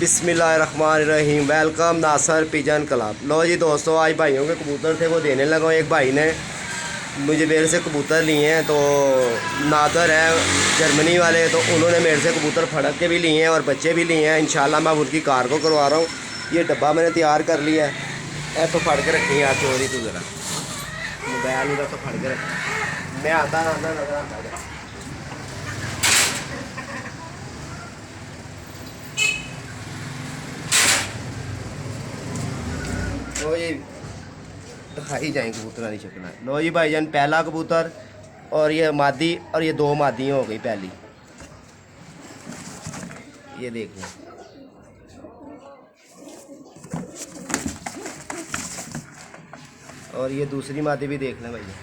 बिस्मिल्लाहिर्रहमानिर्रहीम। वेलकम नासर pigeon club. लो जी दोस्तों, आज भाइयों के कबूतर थे वो देने लगा। एक भाई ने मुझे मेरे से कबूतर लिए हैं, तो नादर है जर्मनी वाले, तो उन्होंने मेरे से कबूतर फड़क के भी लिए हैं और बच्चे भी लिए हैं। इंशाल्लाह मैं उनकी कार को करवा रहा हूँ। ये डब्बा मैंने तैयार कर लिया है। तो फड़ के रखी यार चोरी तू ज़रा मोबाइल उधर तो फड़ के रख। मैं आता नजर आता लो जी दिखाई जाए कबूतर नहीं छकना। लो जी भाईजान, पहला कबूतर और ये मादी और ये दो मादियाँ हो गई पहली, ये देख लो। और ये दूसरी मादी भी देख लें भैया।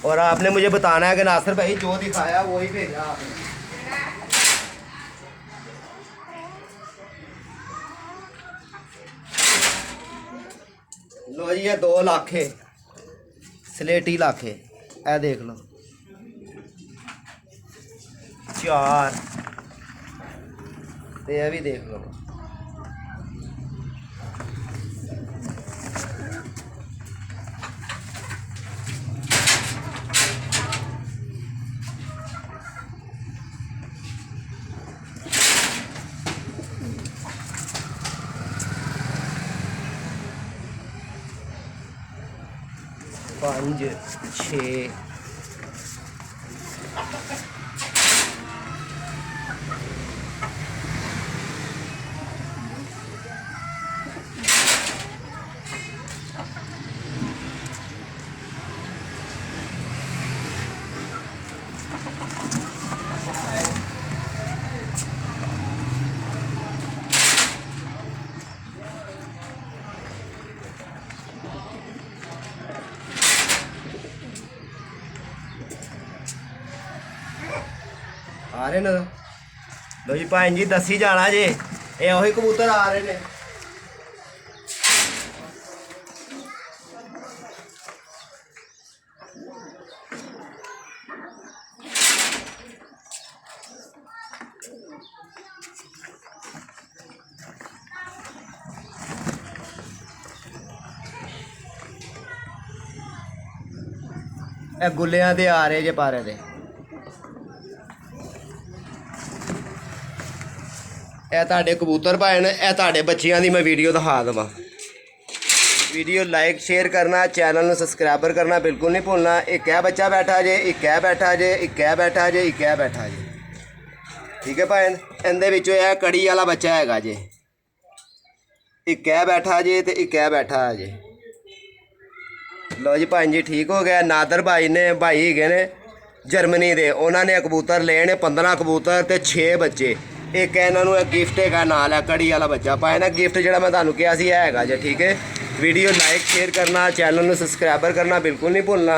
और आपने मुझे बताना है कि नासिर भाई जो दिखाया वही भेजा आपने। लो जी ये 2 लाखे स्लेटी लाखे, ए देख लो। 4 तो यह भी देख लो। पाँच 6 आ रहे ना। लो जी भाई जी दसी जाना जे, ये वही कबूतर आ रहे ने। ਇਹ ਗੁੱਲਿਆਂ ਦੇ ਆ ਰਹੇ ਜੇ ਪਾਰੇ ਦੇ। ਇਹ ਤੁਹਾਡੇ ਕਬੂਤਰ ਭਾਏ ਨੇ, ਇਹ ਤੁਹਾਡੇ ਬੱਚਿਆਂ ਦੀ ਮੈਂ ਵੀਡੀਓ ਦਿਖਾ ਦੇਵਾਂ। वीडियो लाइक शेयर करना, चैनल में सब्सक्राइबर करना बिल्कुल नहीं भूलना। एक है बच्चा बैठा जे, एक है बैठा जे, एक है बैठा जे, एक है बैठा जे। ठीक है भाई, इनदे विचों यह कड़ी वाला बच्चा हैगा जे। एक है बैठा जे तो एक है बैठा जे। लो जी भाई जी ठीक हो गया। नादर भाई ने भाई है ने जर्मनी दे, उन्होंने कबूतर ले 15 कबूतर तो 6 बच्चे। एक इन्होंने गिफ्ट है नाल है कड़ी वाला बच्चा पाए ना। गिफ्ट जो मैं तुम्हें कहा है जे। ठीक है, वीडियो लाइक शेयर करना, चैनल में सब्सक्राइबर करना बिल्कुल नहीं भूलना।